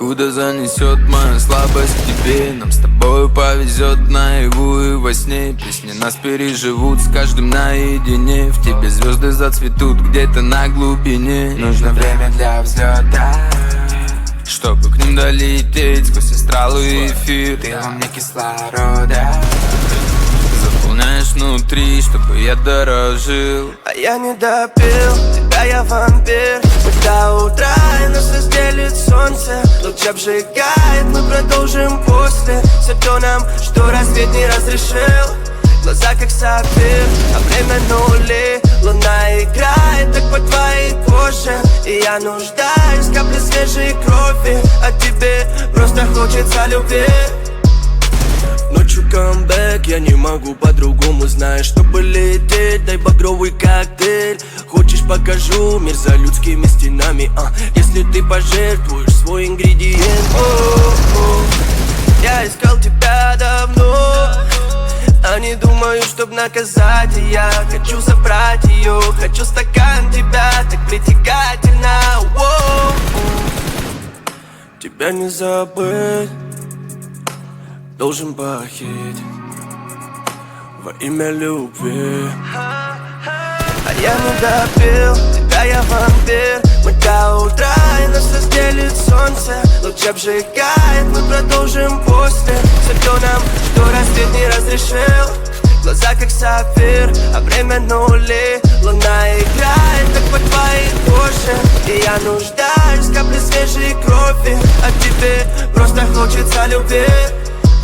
Куда занесет моя слабость к тебе? Нам с тобой повезет наяву и во сне. Песни нас переживут с каждым наедине. В тебе звезды зацветут где-то на глубине. Нужно время для взлета, чтобы к ним долететь сквозь астрал и эфир. Ты во мне кислорода, заполняешь внутри, чтобы я дорожил. А я не допил, тебя я вампир. Мы до утра, и нас разделит солнце. Луч обжигает, мы продолжим после. Все то нам, что рассвет не разрешил. Глаза как сапфир, а время нули. Луна играет так по твоей коже. И я нуждаюсь в капле свежей крови. А тебе просто хочется любви. Ночью камбэк, я не могу по-другому. Знаешь, чтобы лететь, дай багровый коктейль. Хочешь, покажу мир за людскими стенами, если ты пожертвуешь свой ингредиент. Я искал тебя давно, а не думаю, чтоб наказать. И я хочу забрать ее, хочу стакан тебя, так притягательно. Тебя не забыть, должен похитить во имя любви. А я не допил, тебя я вампир. Мы до утра, и нас разделит солнце. Луч обжигает, мы продолжим после. Все то нам, что рассвет не разрешил. Глаза как сапфир, а время нули. Луна играет так по твоей коже. И я нуждаюсь в капле свежей крови. А тебе просто хочется любви.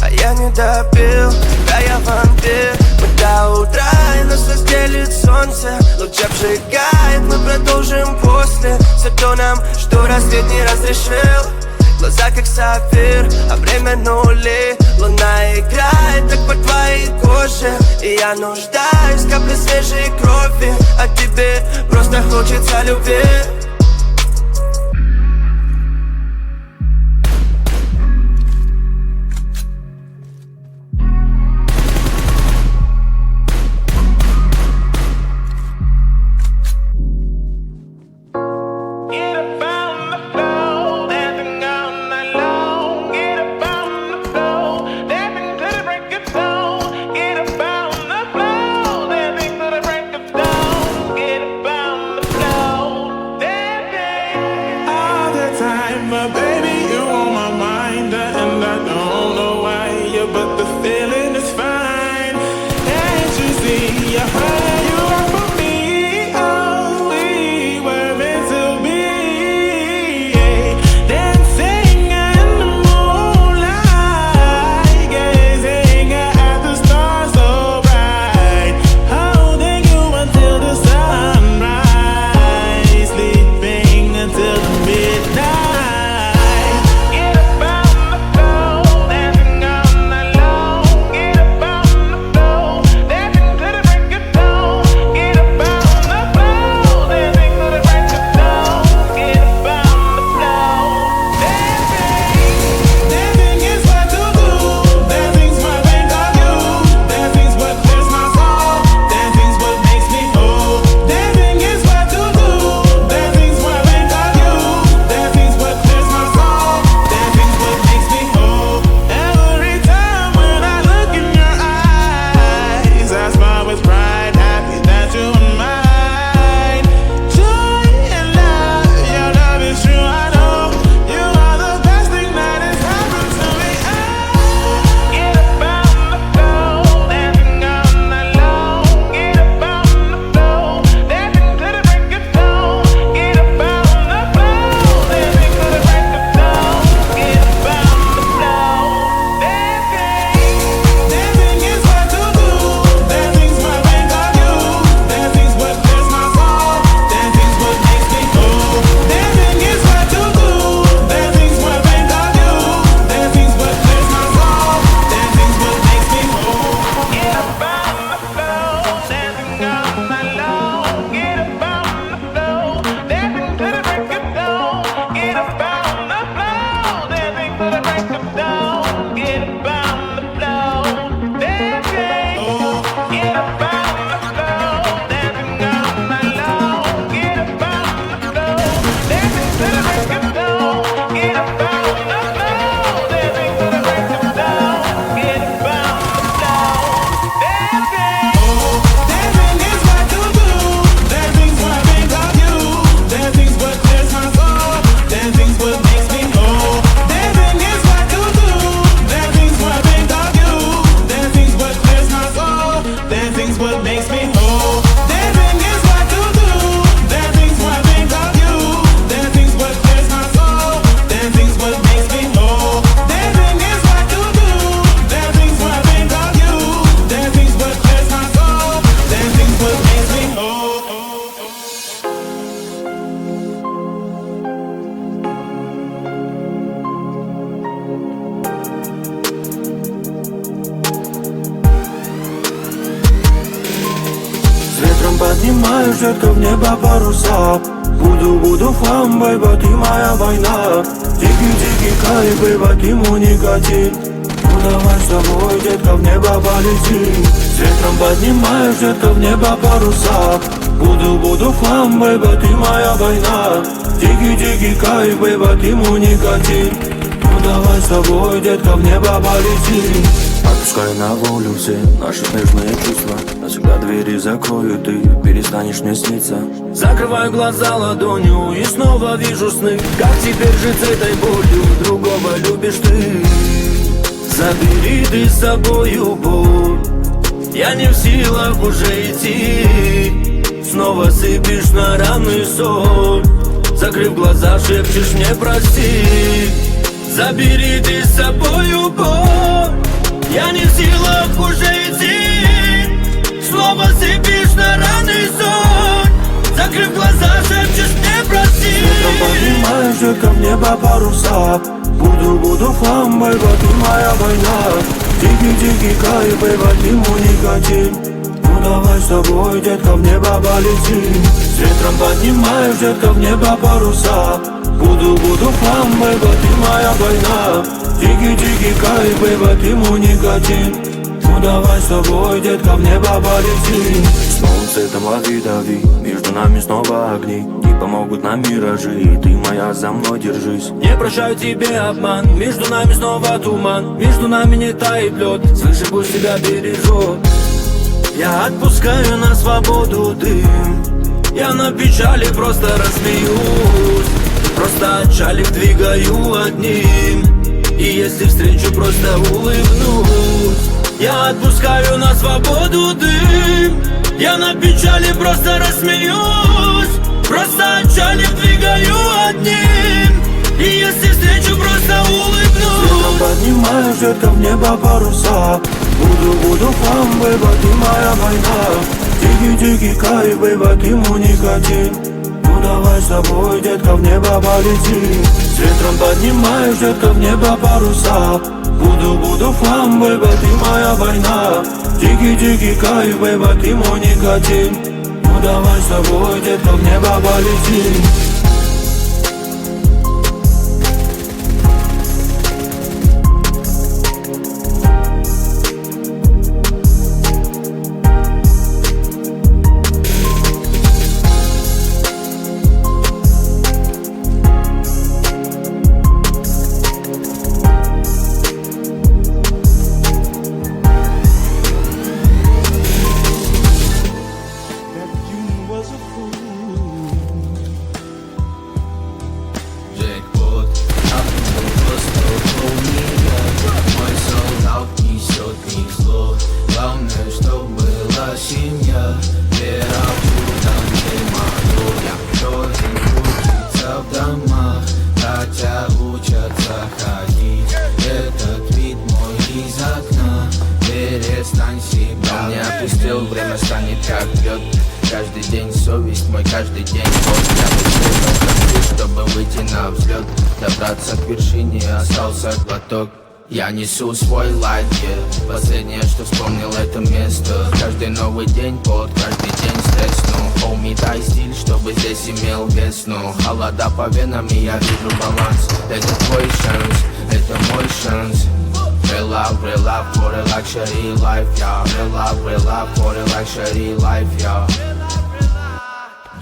А я не допил, тебя я вампир. Мы до утра, и нас разделит солнце. Луч обжигает, мы продолжим после. Все то нам, что рассвет не разрешил. Глаза как сапфир, а время нули. Луна играет так по твоей коже. И я нуждаюсь в капле свежей крови. А тебе просто хочется любви. поднимаешь, детка, в небо паруса. Буду флам, бэйба, ты моя война. Дикий кайф, бэйба, ты мой никотин. Ну давай с тобой, детка, в небо полетим. С ветром поднимаешь, детка, в небо паруса. Буду флам, бэйба, ты моя война. Дикий кайф, бэйба, ты мой никотин. Ну давай с тобой, детка, в небо полетим. Отпускай на волю все наши нежные чувства. Навсегда двери закрою, ты перестанешь мне сниться. Закрываю глаза ладонью и снова вижу сны. Как теперь жить с этой болью, другого любишь ты. Забери ты с собою боль, я не в силах уже идти. Снова сыпешь на раны соль. Закрыв глаза, шепчешь мне прости. Забери ты с собою боль, я не в силах уже идти. Снова сыпешь на раны соль. Закрыв глаза, шепчешь мне прости. Ветром поднимаешь, детка, в небо паруса. Буду флам, бэйба, ты моя война. Дикий кайф, бэйба, ты мой никотин. Ну давай с тобой, детка, в небо полетим. С ветром поднимаешь, детка, в небо паруса. Буду флам, бэйба, ты моя война. Дикий кайф, бэйба, ты мой никотин. Ну давай с тобой, детка, в небо полетим. С новым цветом лови, между нами снова огни. Не помогут нам миражи, и ты моя, за мной держись. Не прощаю тебе обман, между нами снова туман. Между нами не тает лед, свыше пусть тебя бережет. Я отпускаю на свободу дым. Я на печали просто рассмеюсь. Просто отчалив двигаю одним. И если встречу, просто улыбнусь. Я отпускаю на свободу дым. Я на печали просто рассмеюсь. Просто отчалив двигаю одним. И если встречу, просто улыбнусь. Ветром поднимаешь, детка, в небо паруса. Буду флам, бэйба, ты моя война. Дикий кайф, бэйба, ты мой никотин. Ну давай с тобой, детка, в небо полетим. С ветром поднимаешь, детка, в небо паруса. Буду флам, бэйба, ты моя война. Дикий кайф, бэйба, ты мой никотин. Ну давай с тобой, детка, в небо полетим. Время станет как лед. Каждый день совесть мой, каждый день боль. Я вышел, чтобы выйти на взлет. Добраться к вершине, остался глоток. Я несу свой лайт, последнее, что вспомнил, это место. Каждый новый день под, каждый день стресс. Ну, хоуми, дай стиль, чтобы здесь имел вес. Ну, холода по венам, и я вижу баланс. Это твой шанс, это мой шанс. Real love for a luxury life, yeah. Real love for a luxury life, yeah.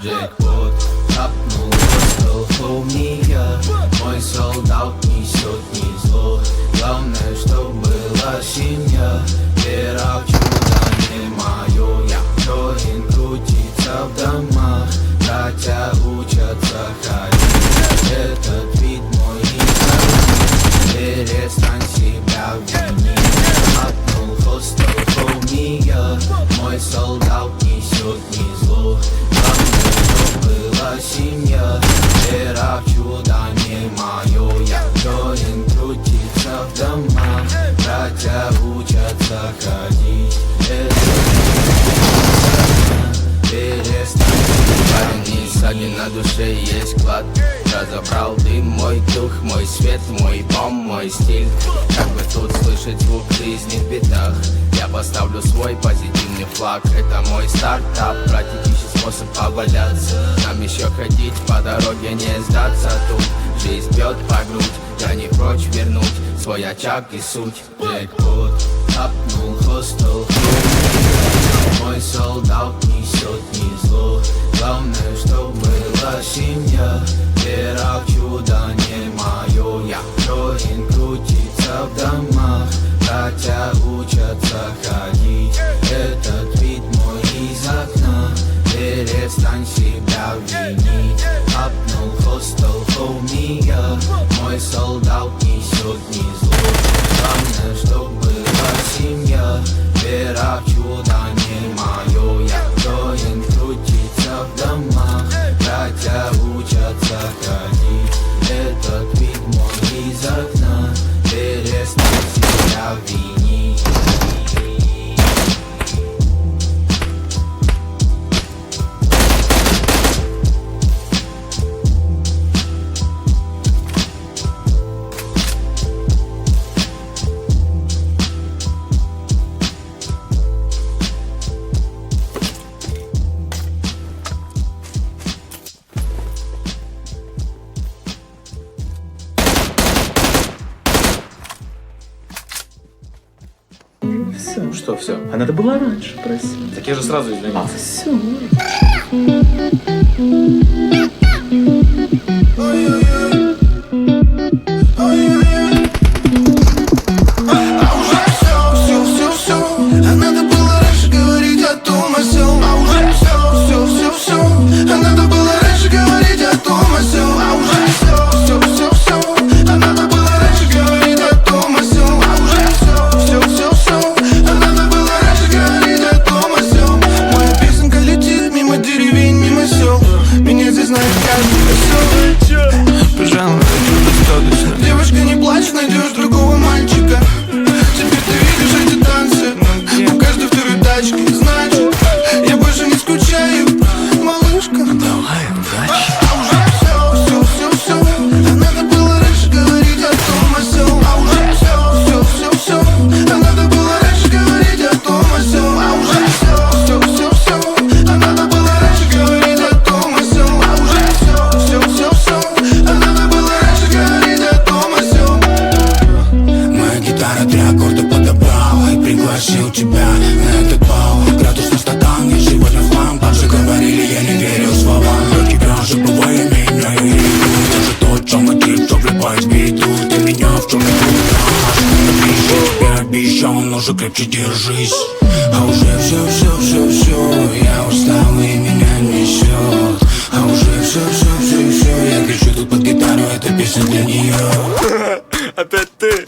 Джекпот, хапнул, хостел, хоуми, я. Мой солдат несет не зло. Главное, чтоб была семья. Вера в чудо не мое. Я Джоин крутится в домах. Братья учатся ходить. Этот вид мой изобилие. Перестань себя винить. Хапнул, хостел, хоуми, я. Мой солдат несет не зло. Была семья, вера в чудо не мое. Я Джоин крутится в домах. Братья учатся ходить. Перестань. Парень не ссадин, на душе есть клад. Разобрал дым, мой дух, мой свет, мой бом, мой стиль. Как бы тут слышать звук жизни в бедах. Я поставлю свой позитивный флаг. Это мой стартап, братики, способ поваляться. Нам еще ходить по дороге, не сдаться тут. Жизнь бьет по грудь, я не прочь вернуть свой очаг и суть. Джекпот, апнул хостел, мой солдат несет не зло. Главное, чтоб была семья, вера в чудо не мое. Я воин, крутится в домах, хотя учатся ходить. Этот вид мой из окна, перестань себя винить. Апнул хостел, хоумия, мой солдат несет не зло. Главное, чтоб была семья, вера в чудо не мое. Я воин, крутится в домах, хотя учатся ходить. Этот вид мой из окна, перестань себя винить. Все. Ну что, все? А надо было раньше просить. Так я же сразу извинился. А, все. Все, а надо было раньше говорить о том, о сём. А уже все, а надо было раньше говорить о том, о сём. А уже все, а надо было раньше говорить о том, о сём. А уже все, а надо было раньше говорить о том, о сём. Моя песенка летит мимо деревень, мимо сел. Меня здесь знает каждый осел. Пожалуй, этого достаточно. Девушка, не плачь, найдешь другого мальчика. Теперь ты видишь эти танцы у каждой второй тачки. Значит, я больше не скучаю, малышка. Давай, удачи. А уже все, а надо было раньше говорить о том, о сём. А уже все, а надо было раньше говорить о том, о сём. А уже все, а надо было раньше говорить о том, о сём. А уже все, а надо было раньше говорить о том, о сём. Моя гитара 3 аккорда подобрала и пригласил тебя на этот бал. Градус на стакан, я сегодня в хлам. Так же говорили, я не верил словам. Я тебя забываю, меня и это же тот самый тип, что влипает в беду. Ты меня в чем-то тебе обещал, но же крепче держись. А уже все, я устал и меня несет. А уже все, я кричу тут под гитару, эта песня для нее. Опять ты.